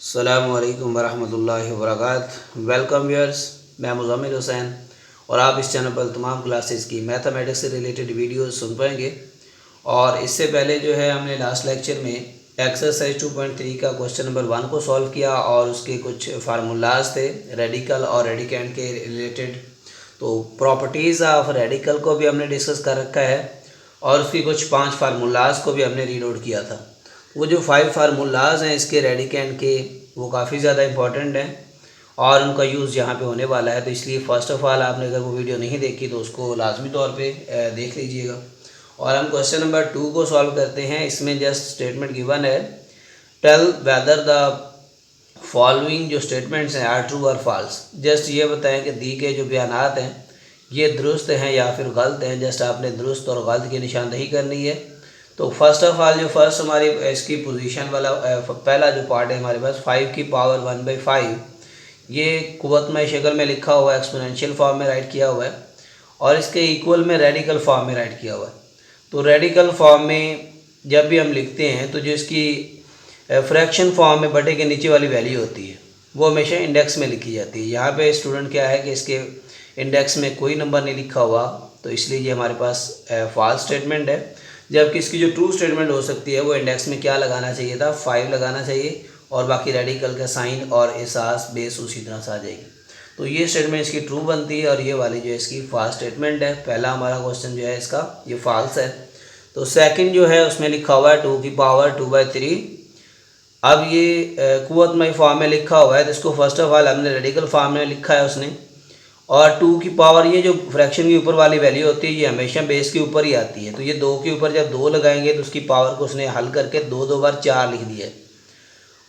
अस्सलामुअलैकुम वरहमतुल्लाहि वबरकातुहू। Welcome viewers, मैं मुज़म्मिल हुसैन और आप इस चैनल पर तमाम क्लासेस की मैथमेटिक्स से रिलेटेड वीडियोस सुन पाएंगे। और इससे पहले जो है हमने लास्ट लेक्चर में एक्सरसाइज 2.3 का क्वेश्चन नंबर 1 को सॉल्व किया और उसके कुछ फार्मूलाज थे रेडिकल और रेडिकेंड के रिलेटेड। तो प्रॉपर्टीज़ ऑफ रेडिकल को भी हमने डिस्कस कर रखा है और उसकी कुछ 5 फार्मूलाज को भी हमने रीलोड किया था। वो जो 5 फार्मूलाज हैं इसके रेडिकेंड के, वो काफ़ी ज़्यादा इंपॉर्टेंट हैं और उनका यूज़ यहाँ पे होने वाला है। तो इसलिए फ़र्स्ट ऑफ़ ऑल आपने अगर वो वीडियो नहीं देखी तो उसको लाजमी तौर पे देख लीजिएगा। और हम क्वेश्चन नंबर 2 को सॉल्व करते हैं। इसमें जस्ट स्टेटमेंट गिवन है, टेल वेदर द फॉलोइंग जो स्टेटमेंट्स हैं आर ट्रू और फॉल्स। जस्ट ये बताएं कि दी के जो बयानात हैं ये दुरुस्त हैं या फिर गलत हैं। जस्ट आपने दुरुस्त और गलत की निशानदही करनी है। तो फर्स्ट ऑफ ऑल जो फर्स्ट हमारी इसकी पोजीशन वाला पहला जो पार्ट है हमारे पास 5 की पावर 1/5, ये कुव्वतमय शक्ल में लिखा हुआ है, एक्सपोनेंशियल फॉर्म में राइट किया हुआ है और इसके इक्वल में रेडिकल फॉर्म में राइट किया हुआ है। तो रेडिकल फॉर्म में जब भी हम लिखते हैं तो जो इसकी फ्रैक्शन फॉर्म में बटे के नीचे वाली वैल्यू होती है वो हमेशा इंडेक्स में लिखी जाती है। यहाँ पे स्टूडेंट क्या है कि इसके इंडेक्स में कोई नंबर नहीं लिखा हुआ, तो इसलिए ये हमारे पास फॉल्स स्टेटमेंट है। जबकि इसकी जो ट्रू स्टेटमेंट हो सकती है वो इंडेक्स में क्या लगाना चाहिए था, 5 लगाना चाहिए और बाकी रेडिकल का साइन और एहसास बेस उसी तरह से आ जाएगी। तो ये स्टेटमेंट इसकी ट्रू बनती है और ये वाली जो है इसकी फॉल्स स्टेटमेंट है। पहला हमारा क्वेश्चन जो है इसका ये फॉल्स है। तो सेकंड जो है उसमें लिखा हुआ है 2 की पावर 2/3। अब ये कुव्वतमय फॉर्म में लिखा हुआ है तो इसको फर्स्ट ऑफ ऑल हमने रेडिकल फॉर्म में लिखा है उसने। और 2 की पावर, ये जो फ्रैक्शन के ऊपर वाली वैल्यू होती है ये हमेशा बेस के ऊपर ही आती है। तो ये 2 के ऊपर जब 2 लगाएंगे तो उसकी पावर को उसने हल करके 2 बार 4 लिख दिया है।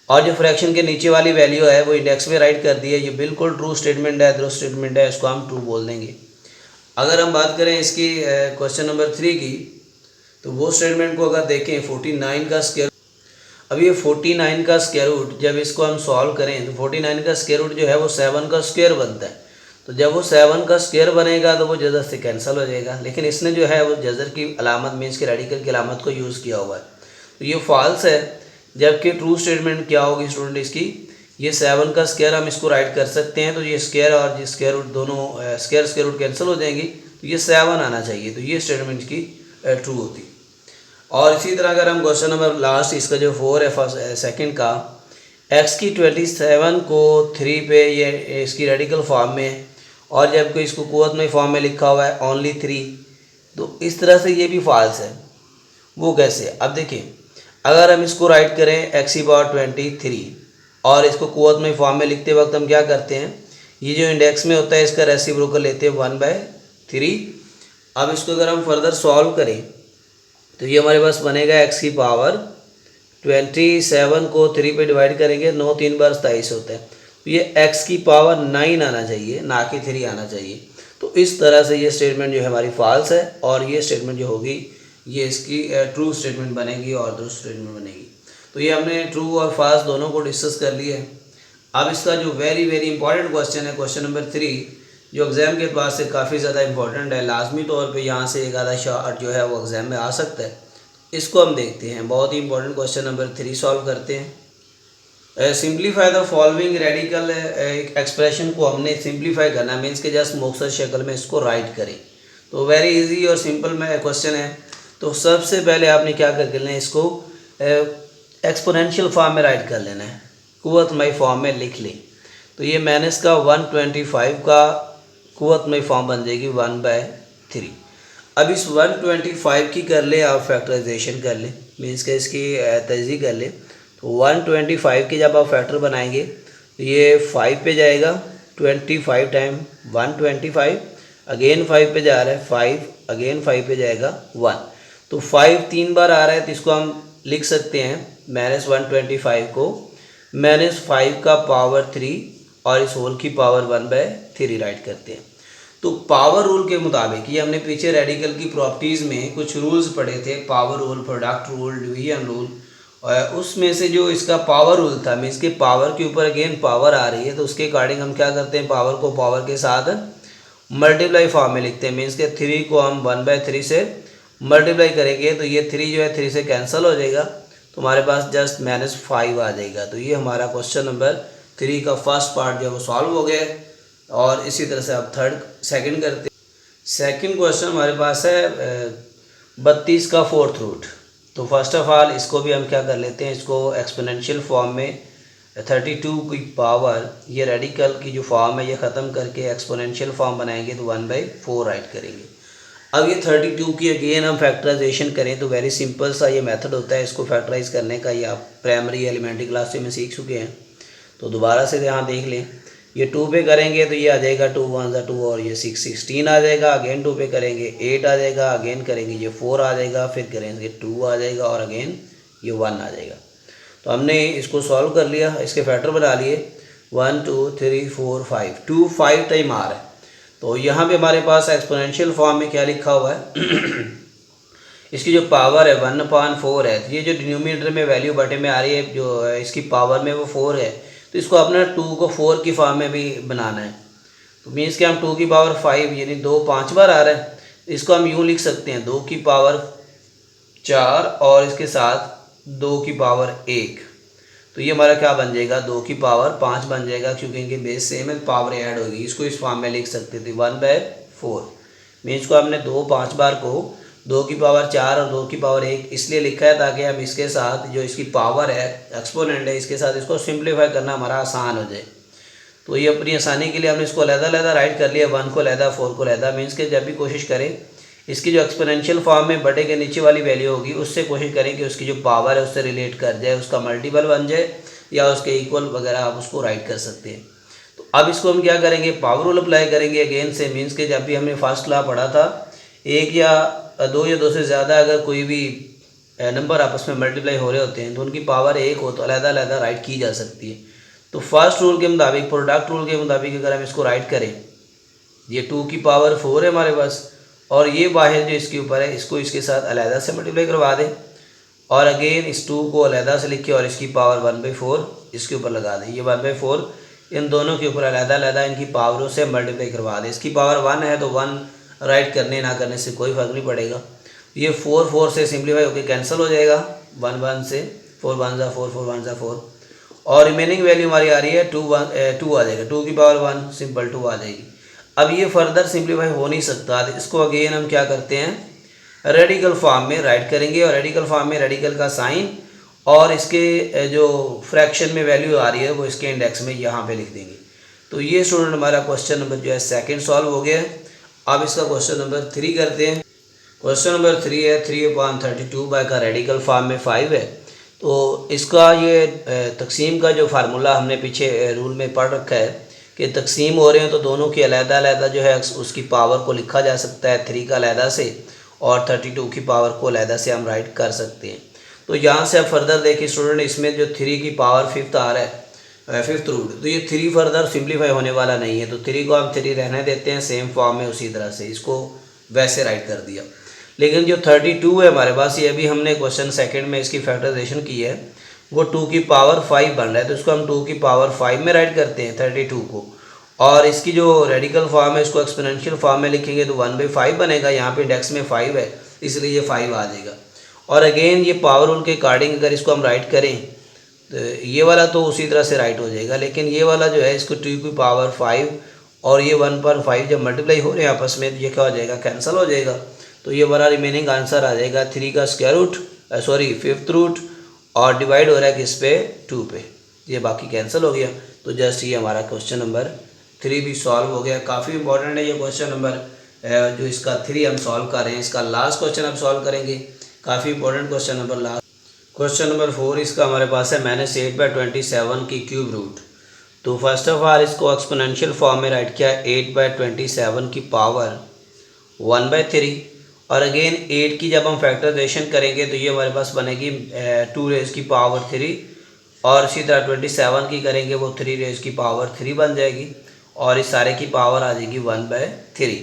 और जो फ्रैक्शन के नीचे वाली वैल्यू है वो इंडेक्स में राइट कर दी है। ये बिल्कुल ट्रू स्टेटमेंट है, दुरुस्त स्टेटमेंट है, इसको हम ट्रू बोल देंगे। अगर हम बात करें इसकी क्वेश्चन नंबर 3 की, तो वो स्टेटमेंट को अगर देखें 49 का स्क्वायर, अब ये 49 का स्क्वायर रूट जब इसको हम सॉल्व करें तो 49 का स्क्वायर रूट जो है वो 7 का स्क्वायर बनता है। तो जब वो 7 का स्क्वायर बनेगा तो वो जज़र से कैंसिल हो जाएगा, लेकिन इसने जो है वो जज़र की अलामत मीन्स के रेडिकल की अलामत को यूज़ किया हुआ है। तो ये फॉल्स है। जबकि ट्रू स्टेटमेंट क्या होगी स्टूडेंट इसकी, ये 7 का स्क्वायर हम इसको राइट कर सकते हैं। तो ये स्क्वायर और ये स्क्वायर रूट दोनों स्क्वायर रूट कैंसिल हो जाएंगी, तो ये 7 आना चाहिए। तो ये स्टेटमेंट की ट्रू होती। और इसी तरह अगर हम क्वेश्चन नंबर लास्ट इसका जो 4 है फर्स्ट सेकंड का, x की 27 को 3 पे ये इसकी रेडिकल फॉर्म में और जबकि इसको कुव्वतमय फॉर्म में लिखा हुआ है ओनली 3, तो इस तरह से ये भी फॉल्स है। वो कैसे, अब देखिए अगर हम इसको राइट करें x की पावर 23 और इसको कुव्वतमय फॉर्म में लिखते वक्त हम क्या करते हैं, ये जो इंडेक्स में होता है इसका रेसिप्रोकल लेते हैं 1/3। अब इसको अगर हम फर्दर सॉल्व करें तो ये हमारे पास बनेगा x की पावर 27 को 3 पे डिवाइड करेंगे, 9 3 बार 27 होता है। तो ये x की पावर 9 आना चाहिए, ना कि 3 आना चाहिए। तो इस तरह से ये स्टेटमेंट जो है हमारी फॉल्स है और ये स्टेटमेंट जो होगी ये इसकी ट्रू स्टेटमेंट बनेगी और दुरुस्त स्टेटमेंट बनेगी। तो ये हमने ट्रू और फॉल्स दोनों को डिस्कस कर लिया है। अब इसका जो वेरी वेरी इंपॉर्टेंट क्वेश्चन है क्वेश्चन नंबर 3, जो एग्ज़ाम के पास से काफ़ी ज़्यादा इंपॉर्टेंट है, लाजमी तौर पे यहाँ से एक आधा शॉर्ट जो है वो एग्ज़ाम में आ सकता है। इसको हम देखते हैं। बहुत ही इंपॉर्टेंट क्वेश्चन नंबर 3 सॉल्व करते हैं। Simplify the following radical expression को हमने सिंप्लीफाई करना मीन्स के जस्ट मुख्तसर शक्ल में इसको राइट करें। तो वेरी इजी और सिंपल में क्वेश्चन है। तो सबसे पहले आपने क्या कर लेना है, इसको एक्सपोनेंशियल फॉर्म में राइट कर लेना है, कुव्वतमय फॉर्म में लिख लें। तो ये माइनस का 125 का कुव्वतमय फॉर्म बन जाएगी 1/3। अब इस 125 की कर ले आप फैक्टराइजेशन कर ले मीन्स के इसकी तजज़ीह कर ले। तो 125 के जब आप फैक्टर बनाएंगे तो ये 5 पे जाएगा, 25 टाइम 125, अगेन 5 पे जा रहा है 5, अगेन 5 पे जाएगा 1। तो 5 3 बार आ रहा है तो इसको हम लिख सकते हैं -125 को -5 का पावर 3 और इस होल की पावर 1/3 राइट करते हैं। तो पावर रूल के मुताबिक, ये हमने पीछे रेडिकल की प्रॉपर्टीज़ में कुछ रूल्स पढ़े थे, power rule, product rule, division rule, और उसमें से जो इसका पावर रूल था मीन्स के पावर के ऊपर अगेन पावर आ रही है तो उसके अकॉर्डिंग हम क्या करते हैं, पावर को पावर के साथ मल्टीप्लाई फॉर्म में लिखते हैं। मीन्स के 3 को हम 1/3 से मल्टीप्लाई करेंगे तो ये 3 जो है 3 से कैंसिल हो जाएगा। तो हमारे पास जस्ट -5 आ जाएगा। तो ये हमारा क्वेश्चन नंबर 3 का फर्स्ट पार्ट जो है वो सॉल्व हो गया। और इसी तरह से आप सेकंड करते हैं। सेकंड क्वेश्चन हमारे पास है 32 का फोर्थ रूट। तो फर्स्ट ऑफ ऑल इसको भी हम क्या कर लेते हैं, इसको एक्सपोनेंशियल फॉर्म में 32 की पावर ये रेडिकल की जो फॉर्म है ये ख़त्म करके एक्सपोनेंशियल फॉर्म बनाएंगे तो 1/4 राइट करेंगे। अब ये 32 की अगेन हम फैक्टराइजेशन करें तो वेरी सिंपल सा ये मेथड होता है इसको फैक्टराइज करने का। ये आप प्राइमरी एलिमेंट्री क्लास में सीख चुके हैं, तो दोबारा से यहाँ देख लें। ये 2 पे करेंगे तो ये आ जाएगा 2 1 ज़ा 2 और ये 6 16 आ जाएगा। अगेन 2 पे करेंगे 8 आ जाएगा। अगेन करेंगे ये 4 आ जाएगा। फिर करेंगे 2 आ जाएगा और अगेन ये 1 आ जाएगा। तो हमने इसको सॉल्व कर लिया, इसके फैक्टर बना लिए 1 2 3 4 5 2 5 टाइम आ रहा है। तो यहाँ पे हमारे पास एक्सपोनेंशियल फॉर्म में क्या लिखा हुआ है इसकी जो पावर है 1/4 है। ये जो डिनोमिनेटर में वैल्यू बटे में आ रही है, जो इसकी पावर में वो 4 है, तो इसको अपने 2 को 4 की फॉर्म में भी बनाना है। तो मीन्स कि हम 2 की पावर 5 यानी 2 5 बार आ रहा है, इसको हम यूँ लिख सकते हैं 2 की पावर 4 और इसके साथ 2 की पावर 1। तो ये हमारा क्या बन जाएगा 2 की पावर 5 बन जाएगा, क्योंकि इनके बेस सेम है, पावर ऐड होगी। इसको इस फॉर्म में लिख सकते थे 1/4। मीन्स को हमने 2 5 बार को 2 की पावर 4 और 2 की पावर 1 इसलिए लिखा है ताकि हम इसके साथ जो इसकी पावर है एक्सपोनेंट है इसके साथ इसको सिंप्लीफाई करना हमारा आसान हो जाए। तो ये अपनी आसानी के लिए हमने इसको अलग-अलग राइट कर लिया, 1 को अलग 4 को अलग। मीन्स के जब भी कोशिश करें इसकी जो एक्सपोनेंशियल फॉर्म में बटे के नीचे वाली वैल्यू होगी उससे कोशिश करें कि उसकी जो पावर है उससे रिलेट कर जाए, उसका मल्टीपल बन जाए या उसके इक्वल वगैरह आप उसको राइट कर सकते हैं। तो अब इसको हम क्या करेंगे पावर रूल अप्लाई करेंगे अगेन से। मीन्स के जब भी हमने फर्स्ट लॉ पढ़ा था 1 या 2 से ज़्यादा अगर कोई भी नंबर आपस में मल्टीप्लाई हो रहे होते हैं तो उनकी पावर 1 हो तो अलग-अलग राइट की जा सकती है। तो फर्स्ट रूल के मुताबिक, प्रोडक्ट रूल के मुताबिक अगर हम इसको राइट करें, ये 2 की पावर 4 है हमारे पास और ये बाहर जो इसके ऊपर है इसको इसके साथ अलहदा से मल्टीप्लाई करवा दें और अगेन इस 2 को अलहदा से लिखे और इसकी पावर 1/4 इसके ऊपर लगा दें। ये 1/4 इन दोनों के ऊपर अलहदा इनकी पावरों से मल्टीप्लाई करवा दें। इसकी पावर 1 है तो 1 राइट करने ना करने से कोई फर्क नहीं पड़ेगा। ये 4 4 से सिंप्लीफाई होकर कैंसिल हो जाएगा, 1 1 से 4 1 ज़ा 4 4 1 ज़ा 4 और रिमेनिंग वैल्यू हमारी आ रही है 2 आ जाएगा। 2 की पावर 1 सिंपल 2 आ जाएगी। अब ये फर्दर सिंप्लीफाई हो नहीं सकता, तो इसको अगेन हम क्या करते हैं रेडिकल फॉर्म में राइट करेंगे और रेडिकल फॉर्म में रेडिकल का साइन और इसके जो फ्रैक्शन में वैल्यू आ रही है वो इसके इंडेक्स में यहाँ पे लिख देंगे। तो ये स्टूडेंट हमारा क्वेश्चन नंबर जो है सेकंड सॉल्व हो गया है। अब इसका क्वेश्चन नंबर 3 करते हैं। क्वेश्चन नंबर 3 है 3/32 बाय का रेडिकल फॉर्म में 5 है। तो इसका ये तकसीम का जो फार्मूला हमने पीछे रूल में पढ़ रखा है कि तकसीम हो रहे हैं तो दोनों की अलग जो है उसकी पावर को लिखा जा सकता है 3 का अलग से और 32 की पावर को अलग से हम राइट कर सकते हैं। तो यहाँ से अब फर्दर देखिए स्टूडेंट, इसमें जो 3 की पावर 5th आ रहा है 5th रूट, तो ये 3 फर्दर सिंप्लीफाई होने वाला नहीं है। तो 3 को हम 3 रहने देते हैं सेम फॉर्म में, उसी तरह से इसको वैसे राइट कर दिया। लेकिन जो 32 है हमारे पास, ये अभी हमने क्वेश्चन सेकंड में इसकी फैक्टराइजेशन की है, वो 2 की पावर 5 बन रहा है। तो इसको हम 2 की पावर 5 में राइट करते हैं 32 को, और इसकी जो रेडिकल फॉर्म है इसको एक्सपोनेंशियल फॉर्म में लिखेंगे तो 1/5 बनेगा। यहाँ पे इंडेक्स में 5 है इसलिए ये 5 आ जाएगा। और अगेन ये पावर रूल के अकॉर्डिंग अगर इसको हम राइट करें तो ये वाला तो उसी तरह से राइट हो जाएगा, लेकिन ये वाला जो है इसको 2 की पावर 5 और ये 1/5 जब मल्टीप्लाई हो रहे हैं आपस में तो ये क्या हो जाएगा कैंसिल हो जाएगा। तो ये वाला रिमेनिंग आंसर आ जाएगा 3 का स्क्वायर रूट 5th रूट और डिवाइड हो रहा है किस पे 2 पे, ये बाकी कैंसिल हो गया। तो जस्ट ये हमारा क्वेश्चन नंबर 3 भी सॉल्व हो गया। काफ़ी इंपॉर्टेंट है ये क्वेश्चन नंबर जो इसका 3 हम सॉल्व कर रहे हैं। इसका लास्ट क्वेश्चन हम सॉल्व करेंगे, काफ़ी important question number last. Question number 4 इसका हमारे पास है -8/27 की क्यूब रूट। तो फर्स्ट ऑफ ऑल इसको एक्सपोनेंशियल फॉर्म में राइट किया 8/27 की पावर 1/3 और अगेन 8 की जब हम फैक्टराइजेशन करेंगे तो ये हमारे पास बनेगी 2 रेज़ की पावर 3 और इसी तरह 27 की करेंगे वो 3 रेज़ की पावर 3 बन जाएगी और इस सारे की पावर आ जाएगी 1/3।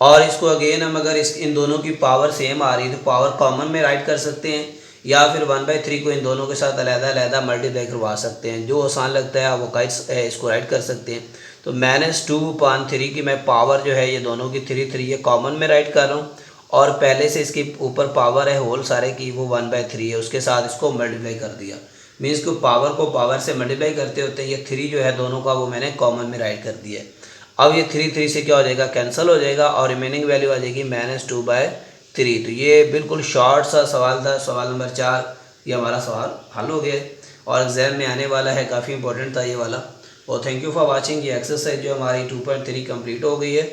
और इसको अगेन हम अगर इन दोनों की पावर सेम आ रही है तो पावर कॉमन में राइट कर सकते हैं या फिर 1/3 को इन दोनों के साथ अलग मल्टीप्लाई करवा सकते हैं, जो आसान लगता है आप वो इसको राइट कर सकते हैं। तो -2/3 की मैं पावर जो है ये दोनों की 3 ये कॉमन में राइट कर रहा हूँ और पहले से इसके ऊपर पावर है होल सारे की वो 1/3 है, उसके साथ इसको मल्टीप्लाई कर दिया। मीन्स कि पावर को पावर से मल्टीप्लाई करते होते हैं, ये 3 जो है दोनों का वो मैंने कॉमन में राइट कर दिया है। अब ये 3 से क्या हो जाएगा, कैंसिल हो जाएगा और रिमेनिंग वैल्यू आ जाएगी -2/3। तो ये बिल्कुल शॉर्ट सा सवाल था, सवाल नंबर 4। ये हमारा सवाल हल हो गया और एग्ज़ाम में आने वाला है, काफ़ी इंपॉर्टेंट था ये वाला। और थैंक यू फॉर वाचिंग। ये एक्सरसाइज जो हमारी 2.3 कंप्लीट हो गई है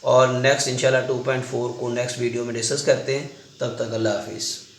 और नेक्स्ट इंशाल्लाह 2.4 को नेक्स्ट वीडियो में डिस्कस करते हैं। तब तक अल्लाह हाफिज़।